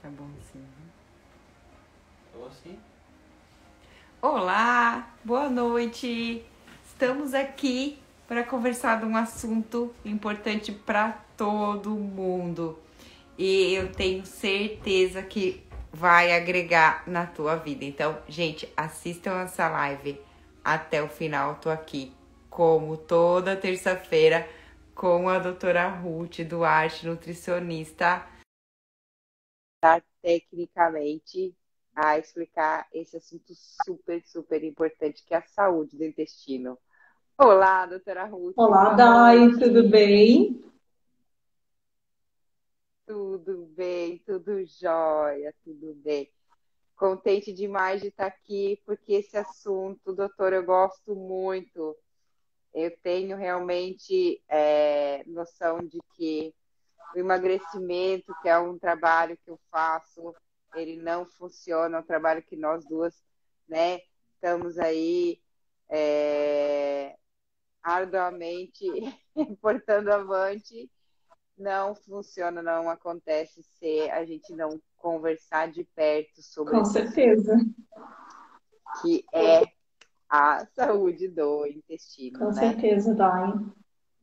Tá bom, sim. Ou assim? Olá, boa noite. Estamos aqui para conversar de um assunto importante para todo mundo. E eu tenho certeza que vai agregar na tua vida. Então, gente, assistam essa live até o final. Tô aqui, como toda terça-feira, com a doutora Ruth Duarte, nutricionista, tecnicamente a explicar esse assunto super importante que é a saúde do intestino. Olá, doutora Ruth, Olá, boa Dai, tudo noite. bem? Tudo bem, tudo jóia, tudo bem. Contente demais de estar aqui, porque esse assunto, doutora, eu gosto muito. Eu tenho realmente noção de que o emagrecimento, que é um trabalho que eu faço, ele não funciona, é um trabalho que nós duas, né, estamos aí arduamente portando avante. Não funciona, não acontece se a gente não conversar de perto sobre Com esse assunto, certeza, que é a saúde do intestino, com né? certeza, Dai.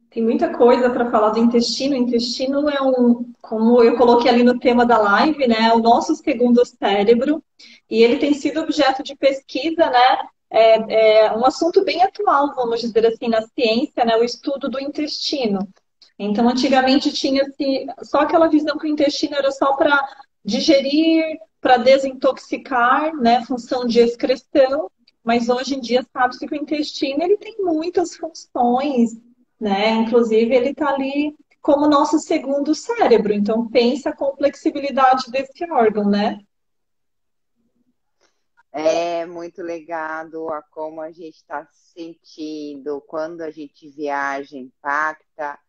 Tem muita coisa para falar do intestino. O intestino é como eu coloquei ali no tema da live, né? O nosso segundo cérebro, e ele tem sido objeto de pesquisa, né? É um assunto bem atual, vamos dizer assim, na ciência, né? O estudo do intestino. Então, antigamente tinha-se só aquela visão que o intestino era só para digerir, para desintoxicar, né, função de excreção, mas hoje em dia sabe-se que o intestino ele tem muitas funções, né? Inclusive ele está ali como nosso segundo cérebro. Então, pensa a complexibilidade desse órgão, né? É muito ligado a como a gente está se sentindo, quando a gente viaja, impacta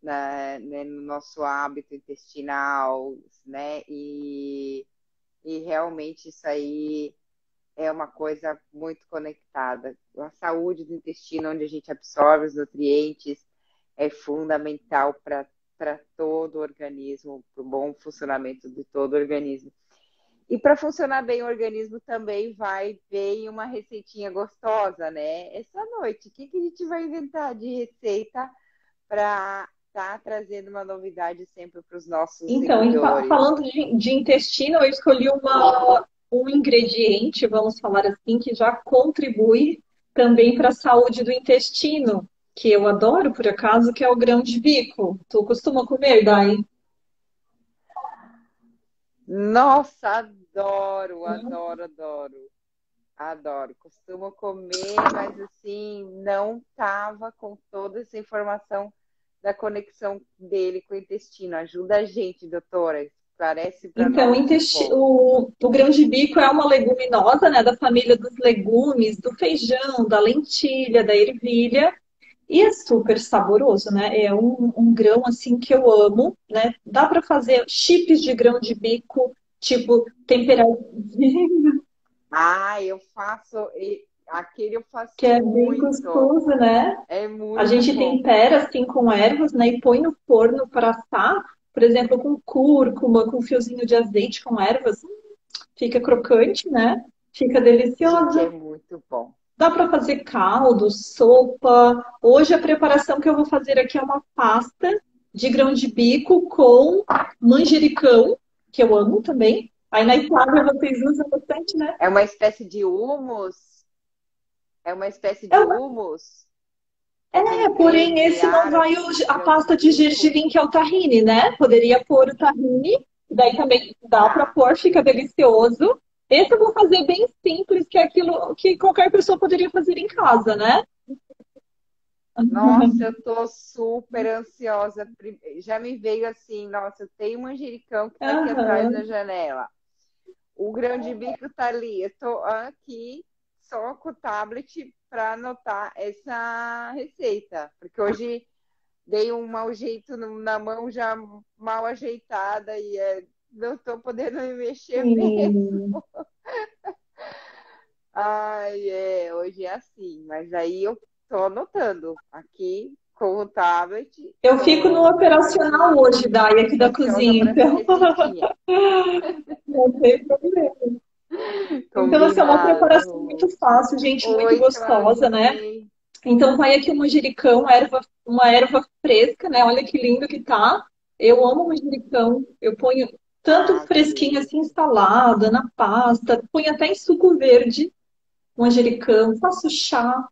né, no nosso hábito intestinal, né? E realmente isso aí é uma coisa muito conectada. A saúde do intestino, onde a gente absorve os nutrientes, é fundamental para todo o organismo, para o bom funcionamento de todo o organismo. E para funcionar bem o organismo também vai bem uma receitinha gostosa, né? Essa noite, o que a gente vai inventar de receita para estar trazendo uma novidade sempre para os nossos Então, seguidores? falando de intestino, eu escolhi um ingrediente, vamos falar assim, que já contribui também para a saúde do intestino, que eu adoro, por acaso, que é o grão de bico. Tu costuma comer, Dai? Nossa, adoro. Costumo comer, mas assim, não tava com toda essa informação da conexão dele com o intestino. Ajuda a gente, doutora. Esclarece para Então, nós um pouco. o grão de bico é uma leguminosa, né, da família dos legumes, do feijão, da lentilha, da ervilha. E é super saboroso, né? É um grão assim que eu amo, né? Dá para fazer chips de grão de bico, tipo temperadinho, Eu faço, aquele eu faço que é bem muito. gostoso, né? É A muito gente bom. tempera assim com ervas, né? E põe no forno para assar, por exemplo, com cúrcuma, com um fiozinho de azeite com ervas. Fica crocante, né? Fica Gente, é deliciosa. muito bom. Dá para fazer caldo, sopa. Hoje a preparação que eu vou fazer aqui é uma pasta de grão de bico com manjericão, que eu amo também. Aí na Itália vocês usam bastante, né? É uma espécie de hummus. É uma espécie É, de hummus. Aquele porém verde esse não vai árabe de a grão de pasta de bico. gergelim, que é o tahine, né? Poderia pôr o tahine, daí também dá para Tá. pôr, fica delicioso. Esse eu vou fazer bem simples, que é aquilo que qualquer pessoa poderia fazer em casa, né? Nossa, eu tô super ansiosa. Já me veio assim, nossa, eu tenho um manjericão que tá aqui atrás Aham. na janela. O grão de bico tá ali. Eu tô aqui só com o tablet para anotar essa receita, porque hoje dei um mau jeito na mão já mal ajeitada e não tô podendo me mexer mesmo. Sim. Hoje é assim, mas aí eu tô anotando aqui com o tablet, Eu fico no tô operacional aqui hoje, Dai, aqui da ansiosa cozinha, para essa então. receitinha. Não tem problema. Então, essa é uma preparação Combinado. muito fácil, gente, muito Oi, gostosa, né? Claudinei. Então, vai aqui o manjericão, uma erva fresca, né? Olha que lindo que tá. Eu amo manjericão. Eu ponho tanto Ah, que fresquinho assim, delícia. em salada, na pasta, ponho até em suco verde, manjericão, faço chá.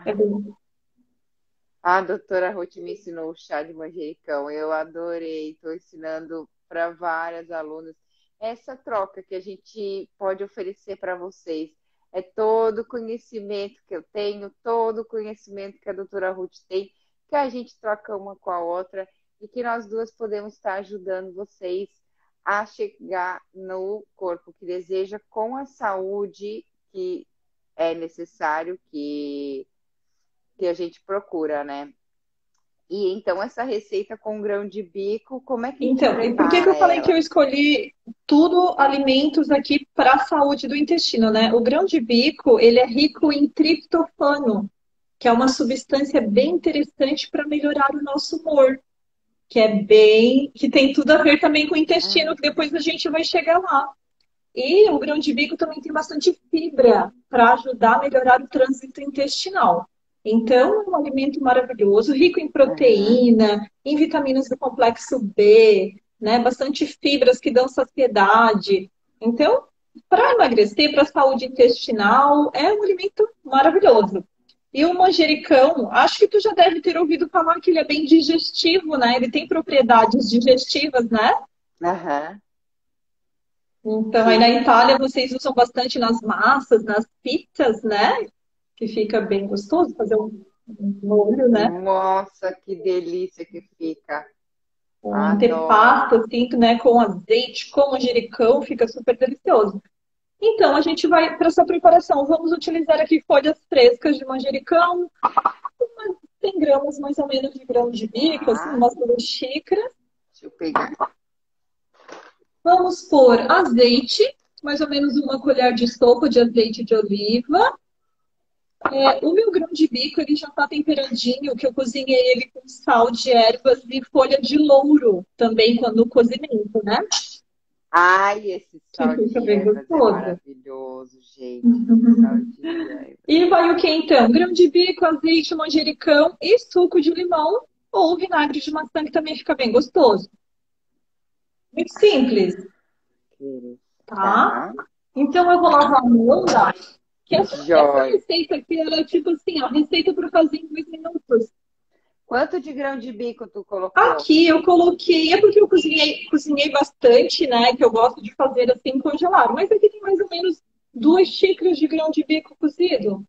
É Ah, bom. a doutora Ruth me ensinou o chá de manjericão. Eu adorei. Estou ensinando para várias alunas. Essa troca que a gente pode oferecer para vocês é todo o conhecimento que eu tenho, todo o conhecimento que a doutora Ruth tem, que a gente troca uma com a outra e que nós duas podemos estar ajudando vocês a chegar no corpo que deseja com a saúde que é necessário que a gente procura, né? E então essa receita com grão de bico, como é que a gente Então, e por que que prepara eu falei que eu ela? escolhi tudo alimentos aqui para a saúde do intestino, né? O grão de bico, ele é rico em triptofano, que é uma substância bem interessante para melhorar o nosso humor, que tem tudo a ver também com o intestino, Ah, que depois a gente vai chegar lá. E o grão de bico também tem bastante fibra para ajudar a melhorar o trânsito intestinal. Então, é um alimento maravilhoso, rico em aham. proteína, em vitaminas do complexo B, né? Bastante fibras que dão saciedade. Então, para emagrecer, para a saúde intestinal, é um alimento maravilhoso. E o manjericão, acho que tu já deve ter ouvido falar que ele é bem digestivo, né? Ele tem propriedades digestivas, né? Aham. Então, aí na Sim. Itália vocês usam bastante nas massas, nas pizzas, né? Que fica bem gostoso fazer um molho, né? Nossa, que delícia que fica. Um antepasto, Adoro. assim, né? Com azeite, com manjericão, fica super delicioso. Então, a gente vai para essa preparação. Vamos utilizar aqui folhas frescas de manjericão, 100 gramas mais ou menos de grão de bico, assim, Tá. umas 2 xícaras. Deixa eu pegar. Vamos pôr azeite, mais ou menos 1 colher de sopa de azeite de oliva. O meu grão de bico, ele já está temperadinho, que eu cozinhei ele com sal de ervas e folha de louro também quando no cozimento, né? Ai, esse Que sal fica de bem ervas é gostoso. maravilhoso, gente. Esse sal de ervas. E vai o que então? Grão de bico, azeite, manjericão e suco de limão ou vinagre de maçã, que também fica bem gostoso. Muito simples, Que- tá? Tá. Então eu vou lavar a mão, que essa Joia. receita aqui, ela é tipo assim, ó, receita para fazer em 2 minutos. Quanto de grão de bico tu colocou? Aqui eu coloquei, é porque eu cozinhei bastante, né? Que eu gosto de fazer assim congelado. Mas aqui tem mais ou menos 2 xícaras de grão de bico cozido,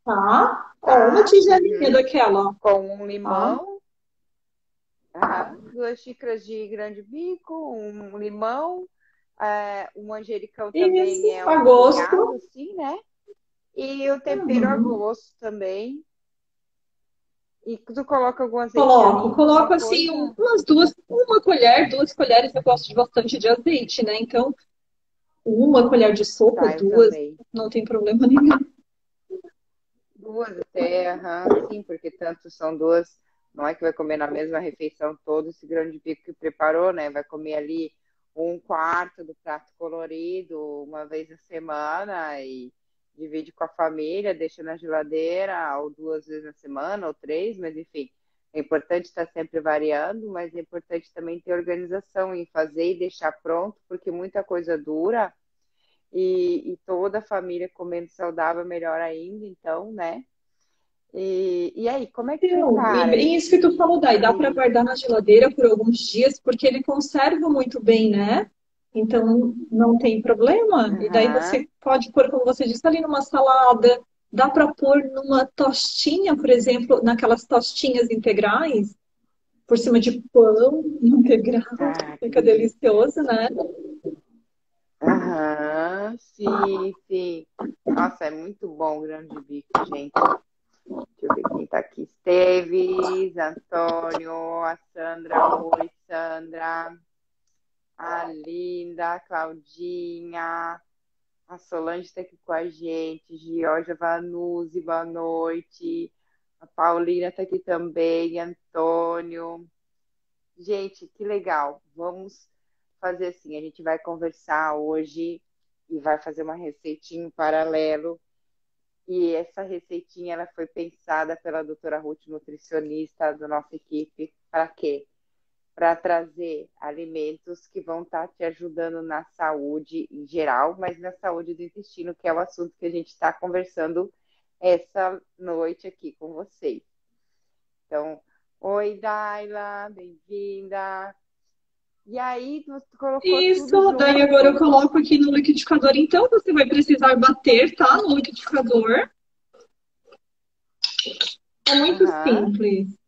tá? Ó, uma Tá. tigelinha Uhum. daquela, ó, Com um tá? limão. Aham. 2 xícaras de grande bico, um limão, o manjericão também Isso, é a um punhado, gosto. assim, né? E o tempero a Uhum. gosto também. E tu coloca algum azeite Coloco, ali, alguma coloco assim coisa? umas 1 colher, 2 colheres, eu gosto de bastante de azeite, né? Então, 1 colher de sopa, Tá, eu 2, também. não tem problema nenhum. Duas até, aham, sim, porque tanto são duas, não é que vai comer na mesma refeição todo esse grão de bico que preparou, né? Vai comer ali 1/4 do prato colorido uma vez na semana e divide com a família, deixa na geladeira, ou 2 vezes na semana, ou 3, mas enfim, é importante estar sempre variando, mas é importante também ter organização em fazer e deixar pronto, porque muita coisa dura e toda a família comendo saudável melhor ainda, então, né? E aí, como é que Então, e prepara bem isso que tu falou, essa daí dá para delícia? guardar na geladeira por alguns dias, porque ele conserva muito bem, né? Então, não tem problema. E daí Aham. você pode pôr, como você disse, ali numa salada, dá para pôr numa tostinha, por exemplo, naquelas tostinhas integrais, por cima de pão integral, Ah, que fica delícia. delicioso, né? Aham, sim, sim. Nossa, é muito bom o grão de bico, gente. Deixa eu ver quem tá aqui. Esteves, Antônio, a Sandra. Oi, Sandra. A Linda, a Claudinha. A Solange está aqui com a gente. Georgia Vanuzzi, boa noite. A Paulina está aqui também. Antônio. Gente, que legal. Vamos fazer assim, a gente vai conversar hoje e vai fazer uma receitinha em paralelo. E essa receitinha ela foi pensada pela doutora Ruth, nutricionista da nossa equipe, para quê? Para trazer alimentos que vão estar te ajudando na saúde em geral, mas na saúde do intestino, que é o assunto que a gente está conversando essa noite aqui com vocês. Então, oi, Daila, bem-vinda. E aí, tu colocou Isso, tudo daí agora eu junto. coloco aqui no liquidificador. Então, você vai precisar bater, tá? No liquidificador. É muito Aham, simples.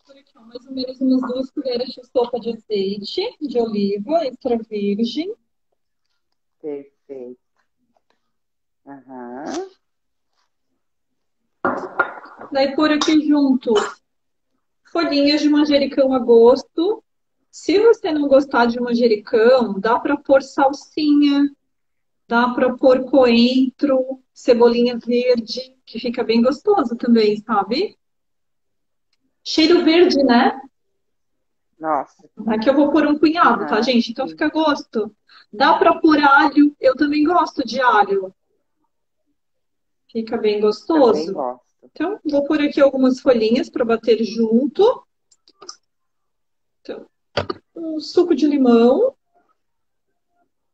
Por aqui, ó, mais ou menos umas 2 colheres de sopa de azeite de oliva extra virgem. perfeito. Aham. Daí por aqui junto folhinhas de manjericão a gosto. Se você não gostar de manjericão, dá para pôr salsinha, dá para pôr coentro, cebolinha verde, que fica bem gostoso também, sabe? Cheiro verde, né? Nossa. Aqui eu vou pôr um punhado, tá, Aham, gente? Então sim, fica a gosto. Dá para pôr alho, eu também gosto de alho, fica bem também gostoso. gosto. Então, vou pôr aqui algumas folhinhas para bater junto. Então, um suco de limão.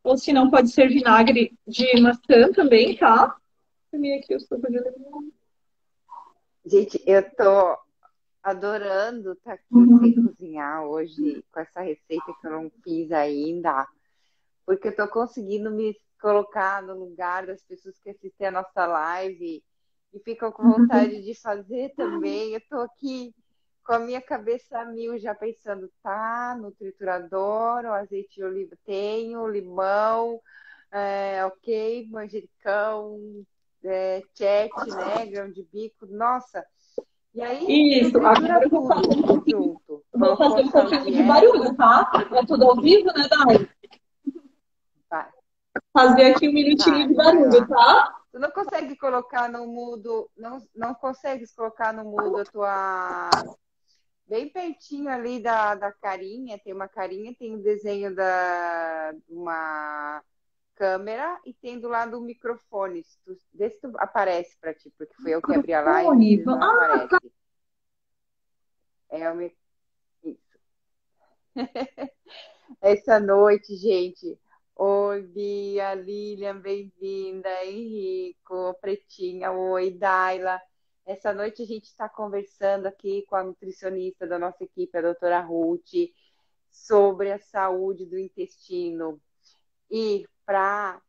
Ou se não, pode ser vinagre de maçã também, tá? Também aqui o suco de limão. Gente, eu tô adorando estar aqui sem Uhum. cozinhar hoje com essa receita que eu não fiz ainda, porque eu tô conseguindo me colocar no lugar das pessoas que assistem a nossa live e ficam com vontade de fazer também. Eu tô aqui com a minha cabeça a mil já pensando, tá, no triturador, o azeite de oliva tenho, limão, ok, manjericão, chat, né, grão de bico, nossa. E aí tu Isso, tritura agora tudo junto. vou Colocou fazer um sal pouquinho de de erva, barulho, tá? É tudo ao vivo, né, Dai? vai, Fazer aqui um minutinho de vai barulho, lá. tá? Tu não consegue colocar no mudo, não consegues colocar no mudo a tua. Bem pertinho ali da carinha, tem uma carinha, tem o desenho de uma câmera e tem do lado o microfone. Vê se tu aparece para ti, porque foi eu que abri a live Microfone. e não Ah, aparece. É o isso. Essa noite, gente. Oi, Bia, Lilian, bem-vinda. Henrico, Pretinha, oi, Daila. Essa noite a gente está conversando aqui com a nutricionista da nossa equipe, a doutora Ruth, sobre a saúde do intestino. E para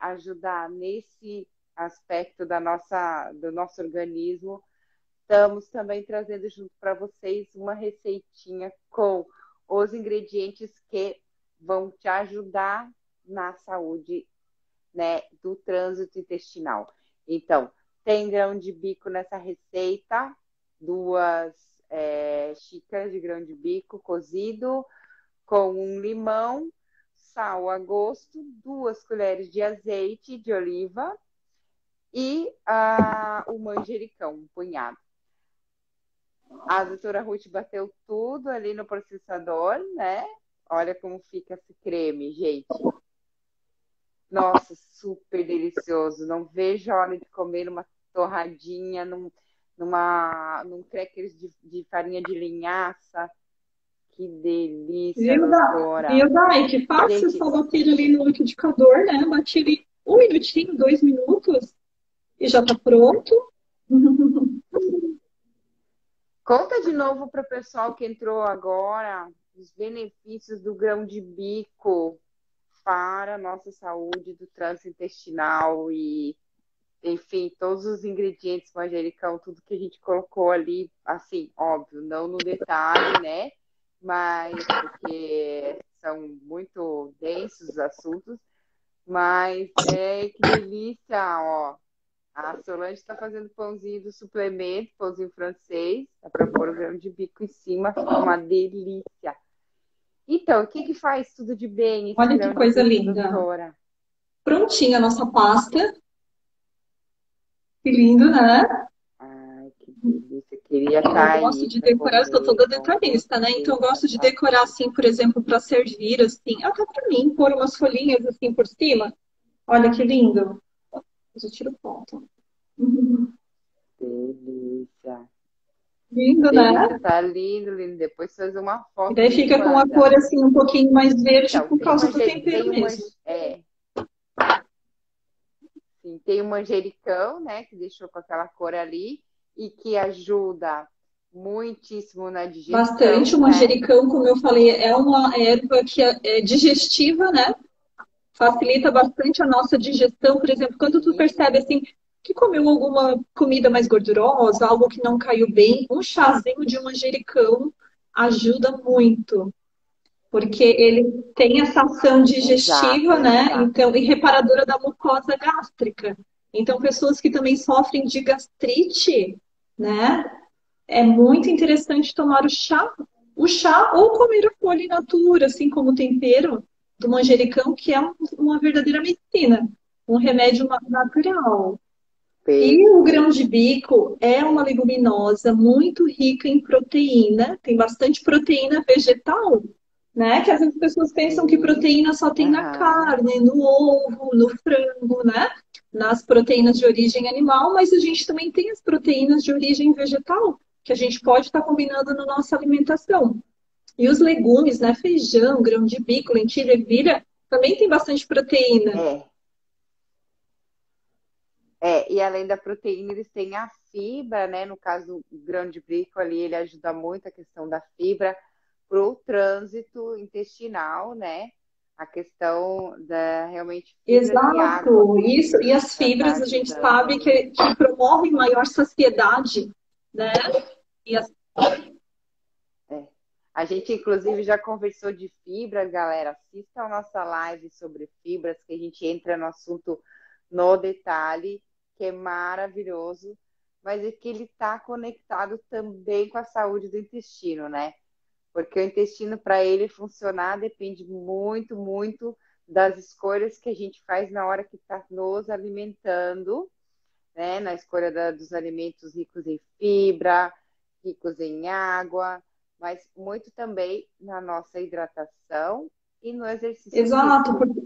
ajudar nesse aspecto do nosso organismo, estamos também trazendo junto para vocês uma receitinha com os ingredientes que vão te ajudar na saúde, né, do trânsito intestinal. Então, tem grão de bico nessa receita, 2 xícaras de grão de bico cozido, com um limão, sal a gosto, 2 colheres de azeite de oliva e o manjericão, um punhado. A doutora Ruth bateu tudo ali no processador, né? Olha como fica esse creme, gente. Nossa, super delicioso. Não vejo a hora de comer numa torradinha, num crackers de farinha de linhaça. Que delícia, Viu, doutora. Dai? Que fácil, Gente, só bater ali no liquidificador, né? Bati ali 1 minutinho, 2 minutos e já tá pronto. conta de novo para o pessoal que entrou agora os benefícios do grão de bico para a nossa saúde do trânsito intestinal e, enfim, todos os ingredientes, manjericão, tudo que a gente colocou ali, assim, óbvio, não no detalhe, né? Mas porque são muito densos os assuntos, mas que delícia, ó. A Solange está fazendo pãozinho do suplemento, pãozinho francês, dá para pôr o grão de bico em cima, fica uma delícia. Então, o que que faz tudo de bem esse Olha que grão de coisa bico, linda. doutora? Prontinha a nossa pasta. Que lindo, né? Ai, que delícia. Queria Eu estar gosto aí de para decorar, eu sou comer, toda com detalhista, né? Então você, eu gosto de tá? decorar assim, por exemplo, para servir assim, até para mim, pôr umas folhinhas assim por cima. Olha que lindo. Mas eu tiro foto. Uhum. Delícia. Lindo, Delícia, né? tá lindo, lindo. Depois faz uma E foto e daí me fica com a manda. cor assim um pouquinho mais verde Então, por causa do tempero tem um, mesmo. sim, tem o manjericão, né, que deixou com aquela cor ali e que ajuda muitíssimo na Bastante. O digestão, né? manjericão, como eu falei, é uma erva que é digestiva, né? Facilita bastante a nossa digestão. Por exemplo, quando tu Sim, percebe assim que comeu alguma comida mais gordurosa, algo que não caiu bem, um chazinho de manjericão ajuda muito, porque ele tem essa ação exato, digestiva, né? exato. Então, e reparadora da mucosa gástrica. Então, pessoas que também sofrem de gastrite, né? É muito interessante tomar o chá ou comer a folha in natura, assim como tempero do manjericão, que é uma verdadeira medicina, um remédio natural. E o grão de Perfeito. bico é uma É, leguminosa muito rica em proteína, tem bastante proteína vegetal, né? Que às vezes as pessoas pensam que sim, proteína só tem na aham, carne, no ovo, no frango, né? Nas proteínas de origem animal, mas a gente também tem as proteínas de origem vegetal, que a gente pode estar combinando na nossa alimentação. E os legumes, né? Feijão, grão de bico, lentilha, ervilha, também tem bastante proteína. é. E além da proteína, eles têm a fibra, né? No caso, o grão de bico ali, ele ajuda muito a questão da fibra para o trânsito intestinal, né? A questão da realmente fibras e água Exato, isso. E as para estar fibras a gente ajudando sabe ali. que promovem maior saciedade, né? E as... É. A gente, inclusive, já conversou de fibras, galera. Assista a nossa live sobre fibras, que a gente entra no assunto no detalhe, que é maravilhoso, mas é que ele está conectado também com a saúde do intestino, né? Porque o intestino, para ele funcionar, depende muito, muito das escolhas que a gente faz na hora que está nos alimentando, né? Na escolha dos alimentos ricos em fibra, ricos em água, mas muito também na nossa hidratação e no exercício Exato, físico. porque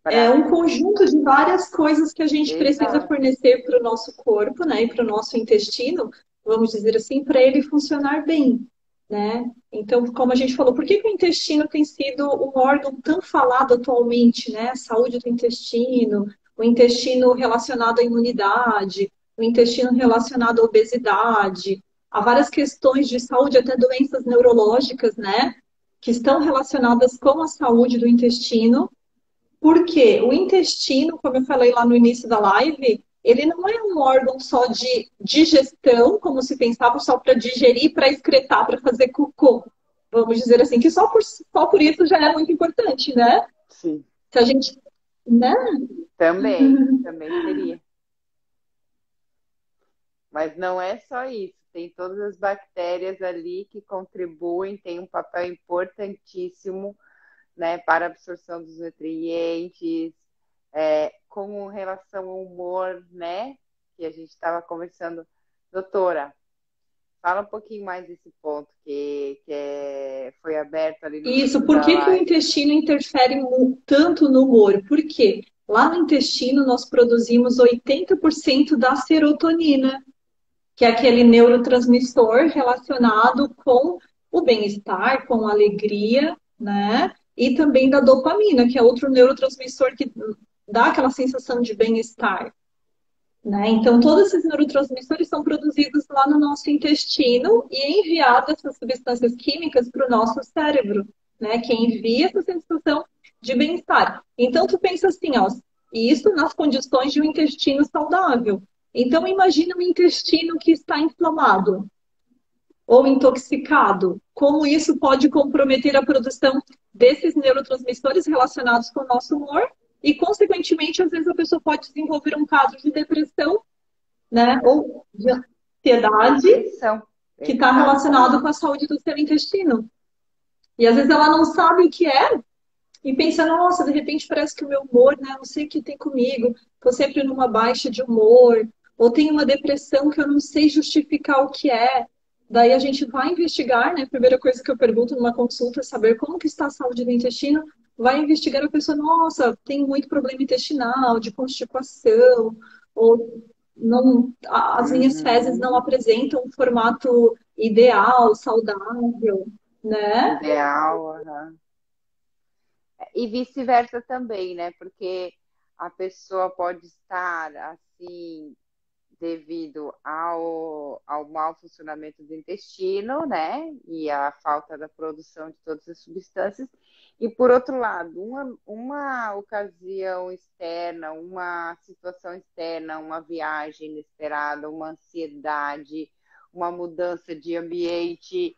é Pra... um conjunto de várias coisas que a gente precisa Exato. fornecer para o nosso corpo, né? E para o nosso intestino, vamos dizer assim, para ele funcionar bem, né? Então, como a gente falou, por que que o intestino tem sido um órgão tão falado atualmente, né? A saúde do intestino, o intestino relacionado à imunidade, o intestino relacionado à obesidade, há várias questões de saúde, até doenças neurológicas, né? Que estão relacionadas com a saúde do intestino. Porque o intestino, como eu falei lá no início da live, ele não é um órgão só de digestão, como se pensava, só para digerir, para excretar, para fazer cocô. Vamos dizer assim, que só por isso já é muito importante, né? Sim. Se a gente, né? Também seria. Mas não é só isso, tem todas as bactérias ali que contribuem, tem um papel importantíssimo, né, para a absorção dos nutrientes, com relação ao humor, né, que a gente estava conversando. Doutora, fala um pouquinho mais desse ponto foi aberto ali no Isso, início por da que que o live. intestino interfere tanto no humor? Por quê? Lá no intestino nós produzimos 80% da serotonina, que é aquele neurotransmissor relacionado com o bem-estar, com a alegria, né? E também da dopamina, que é outro neurotransmissor que dá aquela sensação de bem-estar, né? Então, todos esses neurotransmissores são produzidos lá no nosso intestino e enviadas essas substâncias químicas para o nosso cérebro, né? Que envia essa sensação de bem-estar. Então, tu pensa assim, ó, isso nas condições de um intestino saudável. Então, imagina um intestino que está inflamado ou intoxicado. Como isso pode comprometer a produção desses neurotransmissores relacionados com o nosso humor e, consequentemente, às vezes a pessoa pode desenvolver um quadro de depressão, né? Ou de ansiedade Depressão, que está relacionado exatamente. com a saúde do seu intestino. E às vezes ela não sabe o que é e pensa, nossa, de repente parece que o meu humor, né? Não sei o que tem comigo, estou sempre numa baixa de humor, ou tem uma depressão que eu não sei justificar o que é. Daí a gente vai investigar, né? A primeira coisa que eu pergunto numa consulta é saber como que está a saúde do intestino. Vai investigar a pessoa, nossa, tem muito problema intestinal, de constipação, ou não, as minhas fezes não Uhum. apresentam um formato ideal, saudável, né? Ideal, aham. E vice-versa também, né? Porque a pessoa pode estar assim devido ao mau funcionamento do intestino, né? E a falta da produção de todas as substâncias. E por outro lado, uma ocasião externa, uma situação externa, uma viagem inesperada, uma ansiedade, uma mudança de ambiente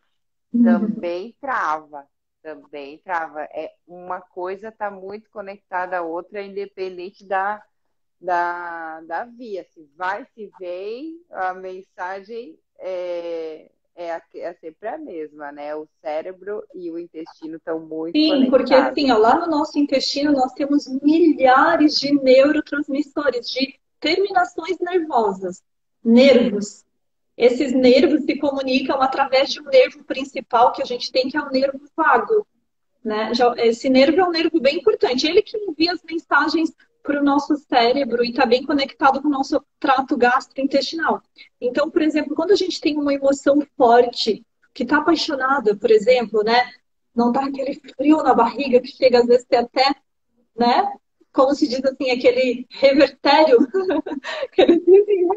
também trava. Também trava. É, uma coisa está muito conectada à outra, independente da via. Se vai, se vem, a mensagem é sempre a mesma, né? O cérebro e o intestino estão muito Sim, porque assim, conectados. ó, lá no nosso intestino nós temos milhares de neurotransmissores, de terminações nervosas, nervos. Esses nervos se comunicam através de um nervo principal que a gente tem, que é o nervo vago, né? Esse nervo é um nervo bem importante. Ele que envia as mensagens para o nosso cérebro e está bem conectado com o nosso trato gastrointestinal. Então, por exemplo, quando a gente tem uma emoção forte, que está apaixonada, por exemplo, né? Não dá aquele frio na barriga que chega às vezes até, né? Como se diz assim, aquele revertério, aquele dizem, né?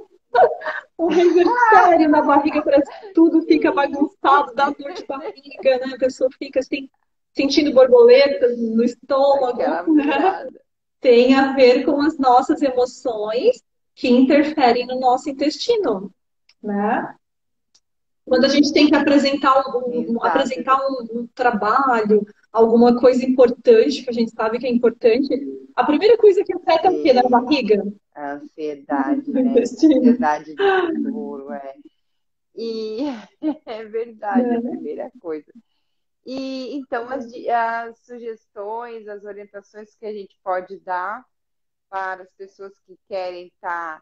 Um revertério na barriga, parece que tudo fica bagunçado, dá dor de barriga, né? A pessoa fica assim, sentindo borboletas no estômago, Aquela né? virada. Tem a ver com as nossas emoções que interferem no nosso intestino, né? Quando a gente tem que Exato. apresentar um trabalho, alguma coisa importante, que a gente sabe que é importante, a primeira coisa que afeta é o quê? Na Sim, barriga? a ansiedade, No né? intestino, Ansiedade de futuro, é. E é verdade, a né? primeira coisa. E então as sugestões, as orientações que a gente pode dar para as pessoas que querem estar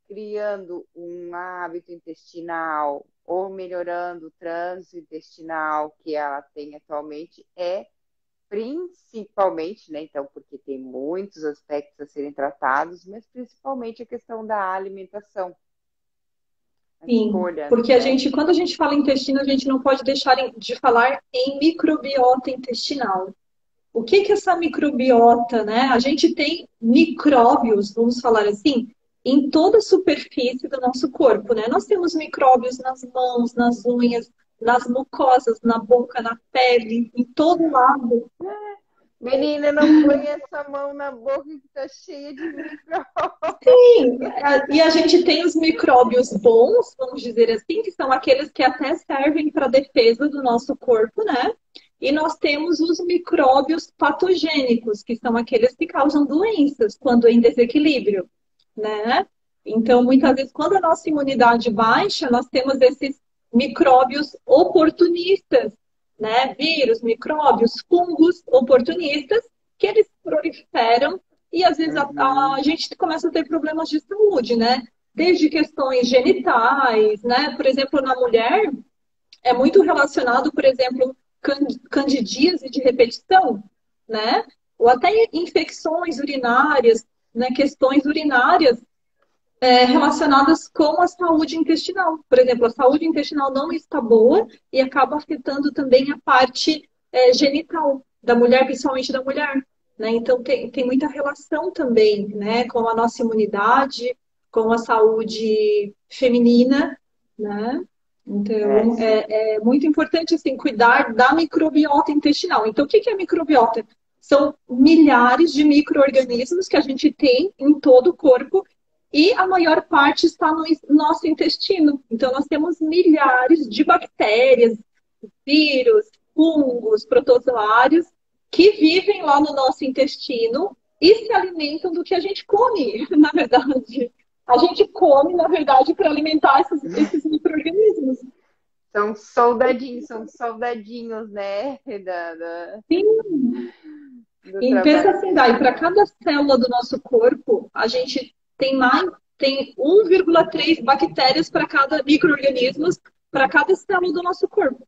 criando um hábito intestinal ou melhorando o trânsito intestinal que ela tem atualmente é principalmente, né? Então, porque tem muitos aspectos a serem tratados, mas principalmente a questão da alimentação, a Sim, escolha, porque né? quando a gente fala intestino, a gente não pode deixar de falar em microbiota intestinal. O que que é essa microbiota, né? A gente tem micróbios, vamos falar assim, em toda a superfície do nosso corpo, né? Nós temos micróbios nas mãos, nas unhas, nas mucosas, na boca, na pele, em todo lado. Menina, não põe essa mão na boca que tá cheia de micro. Sim, e a gente tem os micróbios bons, vamos dizer assim, que são aqueles que até servem para a defesa do nosso corpo, né? E nós temos os micróbios patogênicos, que são aqueles que causam doenças quando em desequilíbrio, né? Então, muitas vezes, quando a nossa imunidade baixa, nós temos esses micróbios oportunistas, né? Vírus, micróbios, fungos oportunistas, que eles proliferam e às vezes a Uhum, gente começa a ter problemas de saúde, né? Desde questões genitais, né? Por exemplo, na mulher, é muito relacionado, por exemplo, candidíase de repetição, né? Ou até infecções urinárias, né? Questões urinárias relacionadas com a saúde intestinal. Por exemplo, a saúde intestinal não está boa e acaba afetando também a parte genital da mulher, principalmente da mulher. Né? Então, tem muita relação também, né, com a nossa imunidade, com a saúde feminina, né? Então, sim. é muito importante, assim, cuidar da microbiota intestinal. Então, o que é microbiota? São milhares de micro-organismos que a gente tem em todo o corpo e a maior parte está no nosso intestino. Então, nós temos milhares de bactérias, vírus, fungos, protozoários que vivem lá no nosso intestino e se alimentam do que a gente come, na verdade. A gente come, na verdade, para alimentar esses micro-organismos. São soldadinhos, né? Sim. Do E pensa trabalho assim, daí, para intestinal. cada célula do nosso corpo, a gente tem mais. tem 1,3 bactérias para cada micro-organismo, para cada célula do nosso corpo.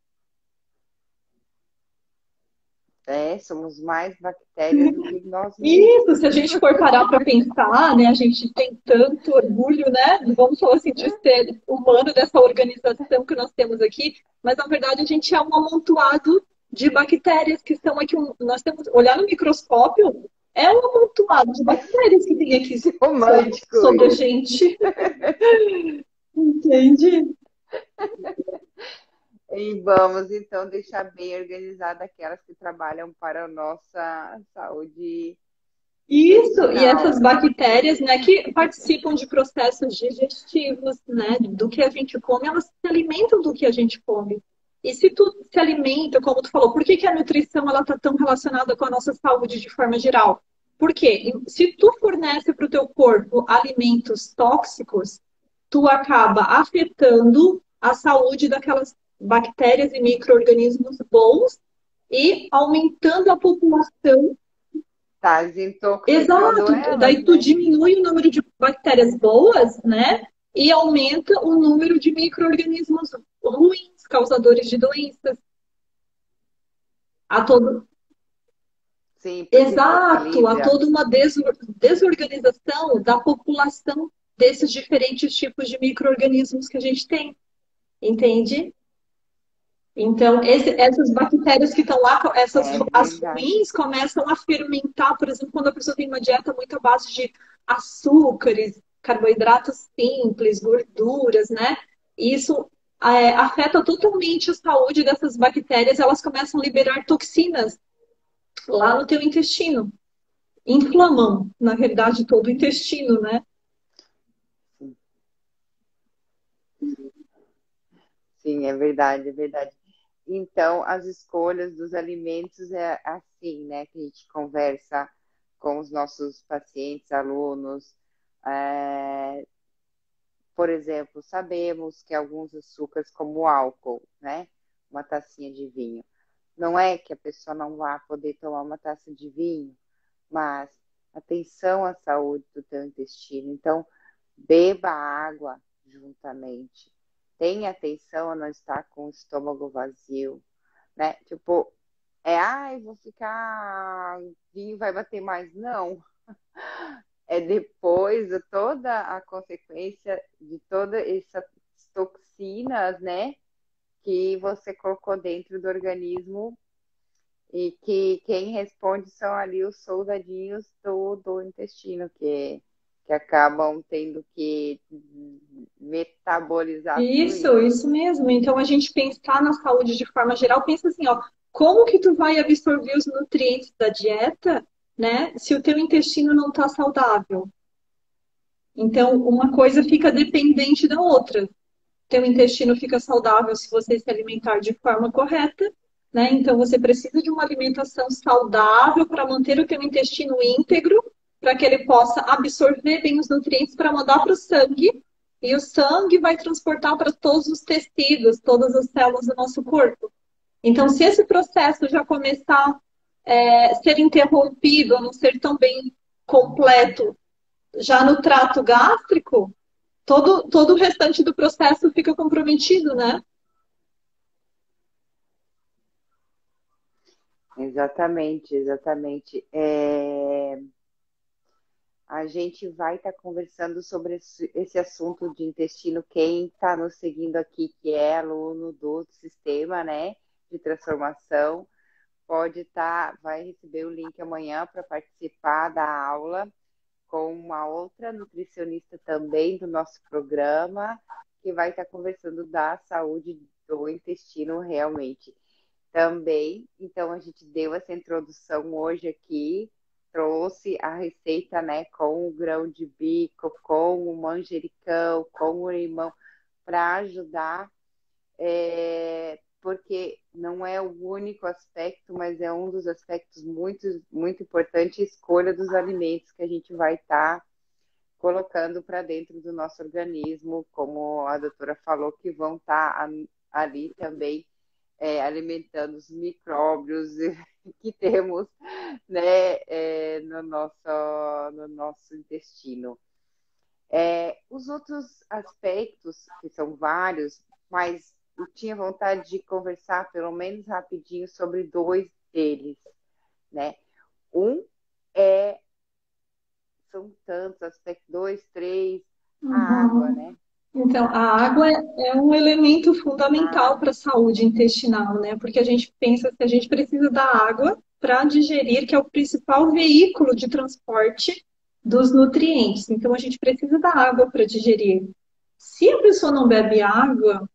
Somos mais bactérias do que nós mesmos. Isso, se a gente for parar para pensar, né, a gente tem tanto orgulho, né, vamos falar assim, de ser humano, dessa organização que nós temos aqui, mas na verdade a gente é um amontoado de bactérias que estão aqui. Nós temos, olhar no microscópio, é um amontoado de bactérias que tem aqui Romântico sobre a isso. gente. Entende? E vamos, então, deixar bem organizada aquelas que trabalham para a nossa saúde Isso, e essas intestinal. bactérias, né, que participam de processos digestivos, né, do que a gente come, elas se alimentam do que a gente come. E se tu se alimenta, como tu falou, por que que a nutrição ela está tão relacionada com a nossa saúde de forma geral? Porque se tu fornece para o teu corpo alimentos tóxicos, tu acaba afetando a saúde daquelas bactérias e micro-organismos bons e aumentando a população. Tá desintoxicando Exato, elas, daí tu né? diminui o número de bactérias boas, né? E aumenta o número de micro-organismos ruins, causadores de doenças. Há todo... Sim, porque Exato, há desequilibra. toda uma desorganização da população desses diferentes tipos de micro-organismos que a gente tem, entende? Então, essas bactérias que estão lá, É as verdade. ruins, começam a fermentar, por exemplo, quando a pessoa tem uma dieta muito à base de açúcares, carboidratos simples, gorduras, né? Isso afeta totalmente a saúde dessas bactérias, elas começam a liberar toxinas lá no teu intestino. Inflamam, na verdade, todo o intestino, né? Sim, é verdade, é verdade. Então, as escolhas dos alimentos é assim, né, que a gente conversa com os nossos pacientes, alunos. É, por exemplo, sabemos que alguns açúcares, como o álcool, né, uma tacinha de vinho, não é que a pessoa não vá poder tomar uma taça de vinho, mas atenção à saúde do teu intestino. Então, beba água juntamente. Tenha atenção a não estar com o estômago vazio, né? Tipo, ai, vou ficar, vinho vai bater mais. Não. É depois de toda a consequência de todas essas toxinas, né? Que você colocou dentro do organismo e que quem responde são ali os soldadinhos do intestino, que acabam tendo que metabolizar tudo isso. Isso mesmo. Então, a gente pensar na saúde de forma geral, pensa assim, ó, como que tu vai absorver os nutrientes da dieta, né, se o teu intestino não está saudável? Então, uma coisa fica dependente da outra. Teu intestino fica saudável se você se alimentar de forma correta, né? Então, você precisa de uma alimentação saudável para manter o teu intestino íntegro, para que ele possa absorver bem os nutrientes para mandar para o sangue, e o sangue vai transportar para todos os tecidos, todas as células do nosso corpo. Então, se esse processo já começar a ser interrompido, a não ser tão bem completo, já no trato gástrico, todo o restante do processo fica comprometido, né? Exatamente, exatamente. A gente vai estar conversando sobre esse assunto de intestino. Quem está nos seguindo aqui, que é aluno do sistema, né, de transformação, pode estar, vai receber o link amanhã para participar da aula com uma outra nutricionista também do nosso programa, que vai estar conversando da saúde do intestino realmente também. Então, a gente deu essa introdução hoje aqui, trouxe a receita, né, com o grão de bico, com o manjericão, com o limão, para ajudar, porque não é o único aspecto, mas é um dos aspectos muito, muito importante, a escolha dos alimentos que a gente vai estar colocando para dentro do nosso organismo, como a doutora falou, que vão estar ali também alimentando os micróbios que temos, né, no nosso intestino. Os outros aspectos, que são vários, mas eu tinha vontade de conversar pelo menos rapidinho sobre dois deles, né? Um é, são tantos aspectos, dois, três, a água, Uhum. né? Então, a água é um elemento fundamental A para a saúde intestinal, né? Porque a gente pensa que a gente precisa da água para digerir, que é o principal veículo de transporte dos nutrientes. Então, a gente precisa da água para digerir. Se a pessoa não bebe água,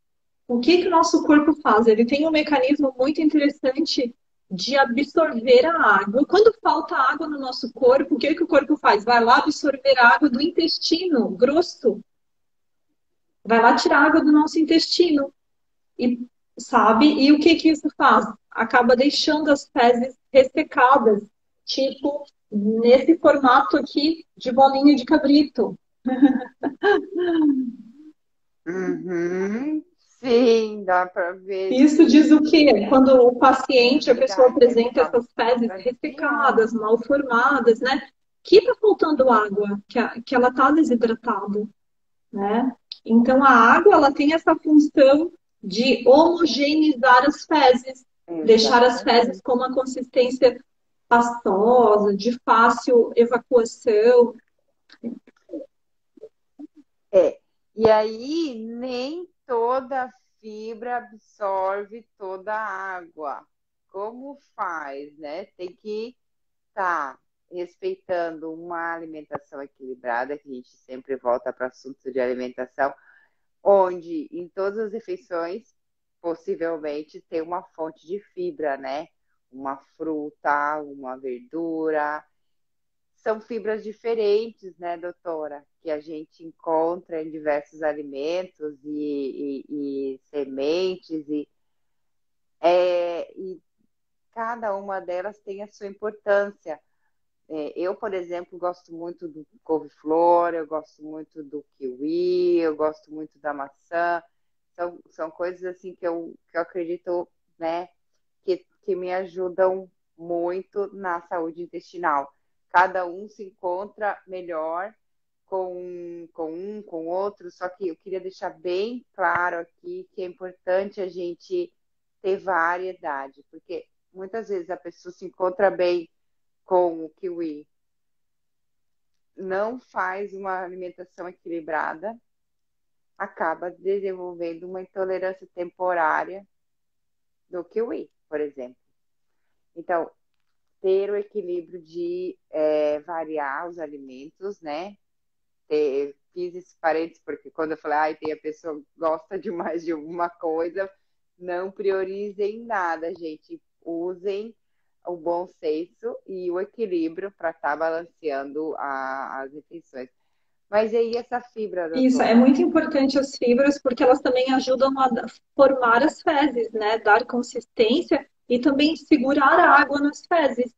o que que o nosso corpo faz? Ele tem um mecanismo muito interessante de absorver a água. Quando falta água no nosso corpo, o que que o corpo faz? Vai lá absorver a água do intestino grosso. Vai lá tirar água do nosso intestino. E sabe? E o que que isso faz? Acaba deixando as fezes ressecadas, tipo nesse formato aqui de bolinha de cabrito. Uhum. Sim, dá para ver, Isso diz o sim. quê? Quando o É paciente, a pessoa verdade, deve apresenta estar essas fezes ressecadas, vaziando. mal formadas, né? Que está faltando água, que ela está desidratada, né? Então a água ela tem essa função de homogeneizar as fezes, deixar as fezes Exatamente. com uma consistência pastosa, de fácil evacuação. É. E aí, nem toda fibra absorve toda a água. Como faz, né? Tem que estar respeitando uma alimentação equilibrada, que a gente sempre volta para o assunto de alimentação, onde em todas as refeições, possivelmente, tem uma fonte de fibra, né? Uma fruta, uma verdura. São fibras diferentes, né, doutora? Que a gente encontra em diversos alimentos e sementes, e cada uma delas tem a sua importância. Eu, por exemplo, gosto muito do couve-flor, eu gosto muito do kiwi, eu gosto muito da maçã. São coisas assim que eu acredito, né, que me ajudam muito na saúde intestinal. Cada um se encontra melhor com outro, só que eu queria deixar bem claro aqui que é importante a gente ter variedade, porque muitas vezes a pessoa se encontra bem com o kiwi, não faz uma alimentação equilibrada, acaba desenvolvendo uma intolerância temporária do kiwi, por exemplo. Então, ter o equilíbrio de variar os alimentos, né? Fiz esse parênteses porque quando eu falei, tem a pessoa que gosta demais de alguma coisa, não priorizem nada, gente. Usem o bom senso e o equilíbrio para estar balanceando as refeições. Mas e aí essa fibra, Isso, é doutora? muito importante as fibras porque elas também ajudam a formar as fezes, né? Dar consistência e também segurar a água nas fezes.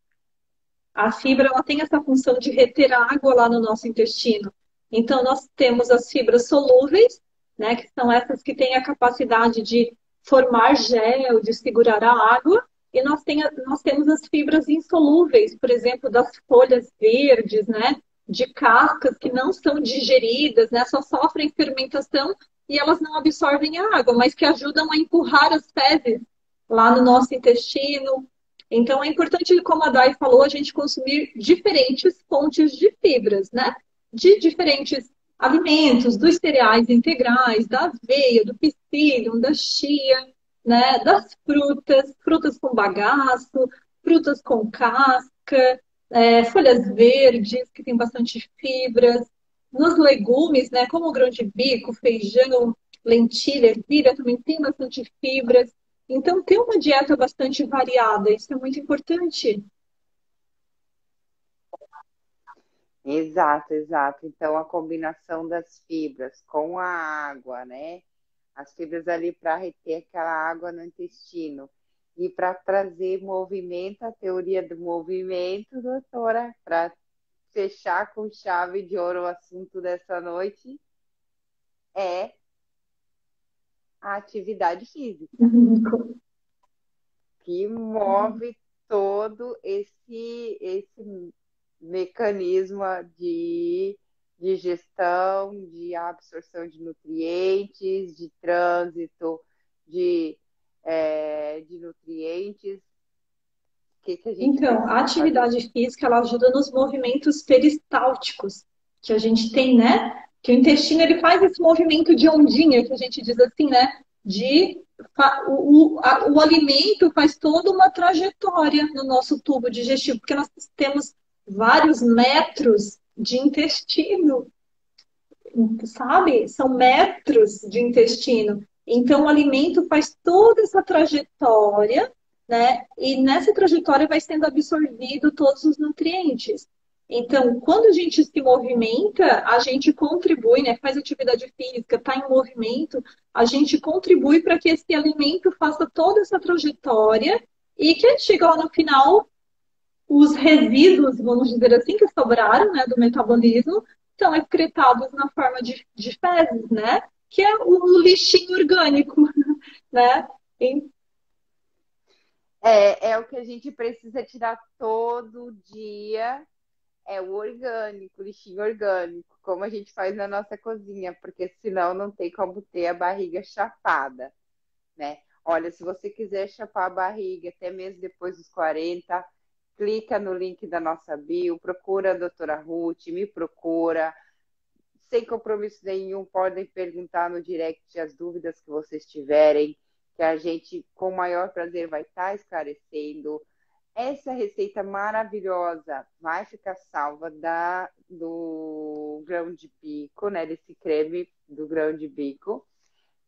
A fibra ela tem essa função de reter a água lá no nosso intestino. Então, nós temos as fibras solúveis, né, que são essas que têm a capacidade de formar gel, de segurar a água, e nós temos as fibras insolúveis, por exemplo, das folhas verdes, né, de cascas que não são digeridas, né, só sofrem fermentação e elas não absorvem a água, mas que ajudam a empurrar as fezes lá no nosso intestino. Então, é importante, como a Dai falou, a gente consumir diferentes fontes de fibras, né? De diferentes alimentos, dos cereais integrais, da aveia, do psyllium, da chia, né? Das frutas, frutas com bagaço, frutas com casca, folhas verdes, que tem bastante fibras, nos legumes, né? Como o grão de bico, feijão, lentilha, ervilha, também tem bastante fibras. Então, ter uma dieta bastante variada, isso é muito importante. Exato, exato. Então, a combinação das fibras com a água, né? As fibras ali para reter aquela água no intestino. E para trazer movimento, a teoria do movimento, doutora, para fechar com chave de ouro o assunto dessa noite, é a atividade física, que move todo esse mecanismo digestão, de absorção de nutrientes, de trânsito de, de nutrientes. O que a gente Então, a precisa fazer? atividade física, ela ajuda nos movimentos peristálticos que a gente tem, né? Que o intestino, ele faz esse movimento de ondinha, que a gente diz assim, né? De, o alimento faz toda uma trajetória no nosso tubo digestivo, porque nós temos vários metros de intestino, sabe? São metros de intestino. Então, o alimento faz toda essa trajetória, né? E nessa trajetória vai sendo absorvido todos os nutrientes. Então, quando a gente se movimenta, a gente contribui, né? Faz atividade física, está em movimento, a gente contribui para que esse alimento faça toda essa trajetória e que chega lá no final os resíduos, vamos dizer assim, que sobraram, né, do metabolismo, são excretados na forma de fezes, né? Que é o lixinho orgânico, né? E, É o que a gente precisa tirar todo dia, é o orgânico, o lixinho orgânico, como a gente faz na nossa cozinha, porque senão não tem como ter a barriga chapada, né? Olha, se você quiser chapar a barriga, até mesmo depois dos 40, clica no link da nossa bio, procura a doutora Ruth, me procura, sem compromisso nenhum, podem perguntar no direct as dúvidas que vocês tiverem, que a gente, com o maior prazer, vai estar esclarecendo. Essa receita maravilhosa vai ficar salva do grão de bico, né? Desse creme do grão de bico,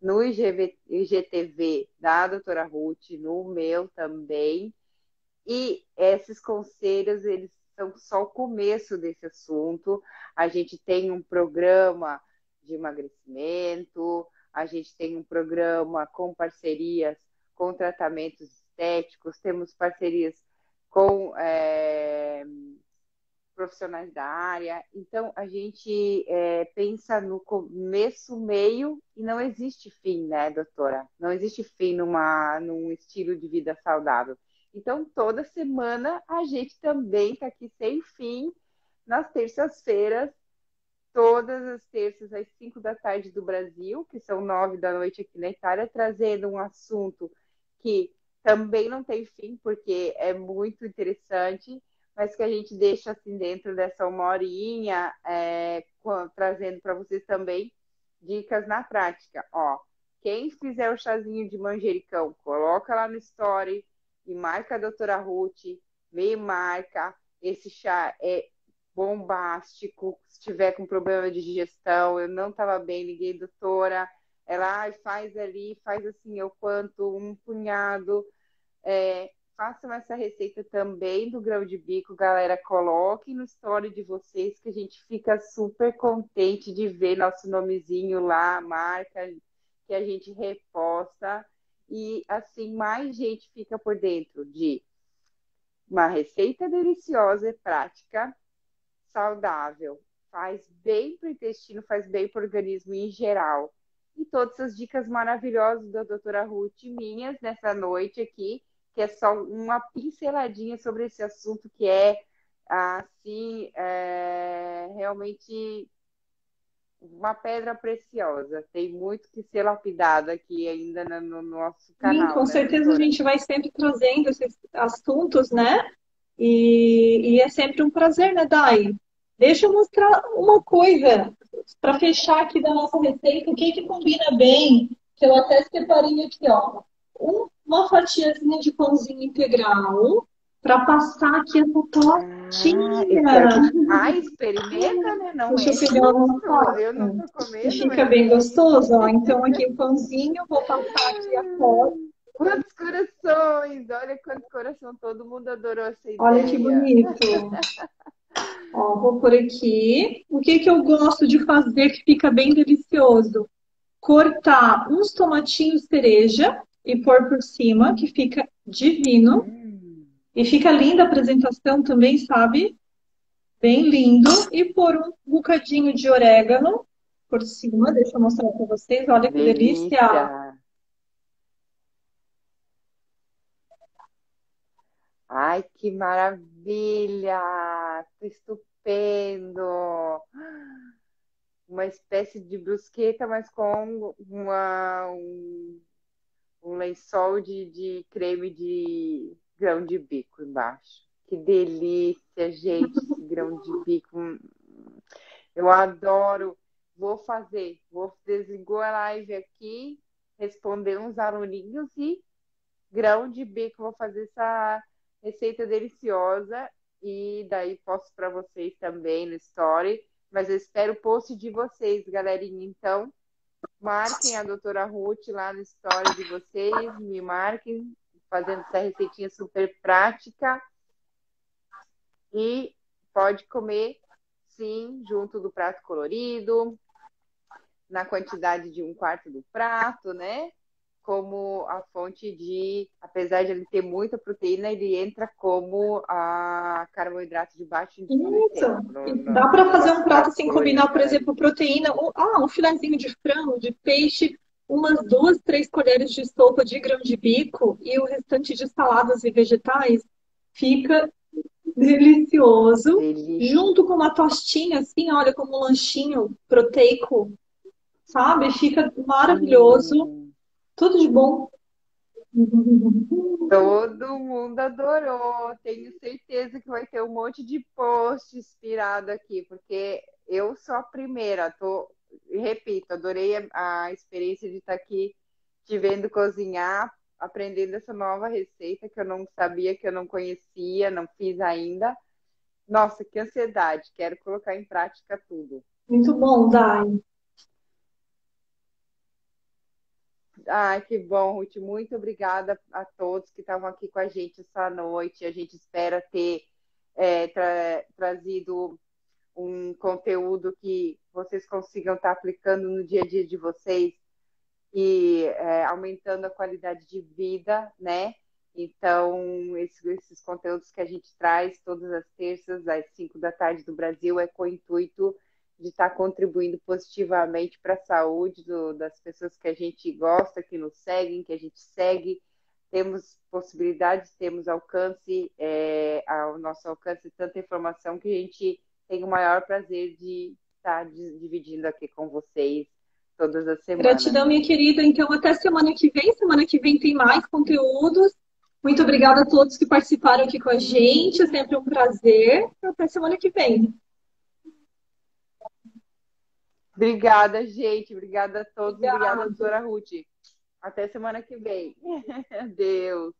no IGTV da doutora Ruth, no meu também. E esses conselhos, eles são só o começo desse assunto. A gente tem um programa de emagrecimento, a gente tem um programa com parcerias com tratamentos estéticos, temos parcerias com profissionais da área. Então, a gente pensa no começo, meio e não existe fim, né, doutora? Não existe fim num estilo de vida saudável. Então, toda semana a gente também está aqui sem fim, nas terças-feiras, todas as terças às 5 da tarde do Brasil, que são 9 da noite aqui na Itália, trazendo um assunto que também não tem fim, porque é muito interessante, mas que a gente deixa assim dentro dessa uma horinha, trazendo para vocês também dicas na prática. Ó, quem fizer o chazinho de manjericão, coloca lá no story e marca a doutora Ruth, me marca. Esse chá é bombástico. Se tiver com problema de digestão, eu não estava bem, liguei, doutora. Ela faz ali, faz assim, eu quanto um punhado. Façam essa receita também do grão de bico, galera. Coloquem no story de vocês que a gente fica super contente de ver nosso nomezinho lá, marca que a gente reposta. E assim, mais gente fica por dentro de uma receita deliciosa e prática, saudável, faz bem para o intestino, faz bem para o organismo em geral. E todas as dicas maravilhosas da doutora Ruth, minhas nessa noite aqui, que é só uma pinceladinha sobre esse assunto que é, assim, realmente uma pedra preciosa. Tem muito que ser lapidado aqui ainda no nosso sim, canal, com né, certeza a doutora? gente vai sempre trazendo esses assuntos, né? E é sempre um prazer, né, Dai? Deixa eu mostrar uma coisa para fechar aqui da nossa receita, o que que combina bem, que eu até separei aqui, ó. Uma fatiazinha de pãozinho integral para passar aqui essa Eu quero. tortinha. Experimenta, né? Não Deixa é eu pegar uma justo. Eu não faca. tô E comendo, fica mas bem é. gostoso, ó. Então aqui o pãozinho, vou passar aqui a torta. Quantos corações! Olha quantos corações! Todo mundo adorou essa Olha que ideia. bonito. Ó, vou por aqui. O que que eu gosto de fazer que fica bem delicioso? Cortar uns tomatinhos cereja e pôr por cima, que fica divino. Hum, E fica linda a apresentação também, sabe? Bem lindo. E pôr um bocadinho de orégano por cima. Deixa eu mostrar para vocês. Olha que delícia. delícia! Ai, que maravilha! Estupendo! uma espécie de brusqueta, mas com um lençol de creme de grão de bico embaixo. Que delícia, gente, esse grão de bico. Eu adoro. Vou desligar a live aqui, responder uns aluninhos e grão de bico. Vou fazer essa receita deliciosa e daí posto para vocês também no story. Mas eu espero o post de vocês, galerinha. Então, marquem a doutora Ruth lá no story de vocês, me marquem, fazendo essa receitinha super prática. E pode comer, sim, junto do prato colorido, na quantidade de 1/4 do prato, né? Como a fonte de, apesar de ele ter muita proteína, ele entra como a carboidrato de baixo índice Isso. glicêmico E dá para no fazer nosso um prato prato assim, colorido, combinar, por galera. exemplo, proteína, um filezinho de frango, de peixe, umas 2, 3 colheres de sopa de grão de bico e o restante de saladas e vegetais. Fica delicioso. Delícia. Junto com uma tostinha, assim, olha, como um lanchinho proteico, sabe? Fica maravilhoso. Hum. Tudo de bom. Todo mundo adorou. Tenho certeza que vai ter um monte de post inspirado aqui, porque eu sou a primeira. Repito, adorei a experiência de estar aqui te vendo cozinhar, aprendendo essa nova receita que eu não sabia, que eu não conhecia, não fiz ainda. Nossa, que ansiedade! Quero colocar em prática tudo. Muito bom, Dai. Ai, que bom, Ruth. Muito obrigada a todos que estavam aqui com a gente essa noite. A gente espera ter trazido um conteúdo que vocês consigam estar aplicando no dia a dia de vocês e aumentando a qualidade de vida, né? Então, esses conteúdos que a gente traz todas as terças, às 5 da tarde do Brasil, é com o intuito de estar contribuindo positivamente para a saúde das pessoas que a gente gosta, que nos seguem, que a gente segue. Temos possibilidades, temos alcance, ao nosso alcance, tanta informação que a gente tem o maior prazer de estar dividindo aqui com vocês todas as semanas. Gratidão, minha querida. Então, até semana que vem. Semana que vem tem mais conteúdos. Muito obrigada a todos que participaram aqui com a gente. É sempre um prazer. Até semana que vem. Obrigada, gente. Obrigada a todos. Obrigada, Obrigada. doutora Ruth. Até semana que vem. Adeus.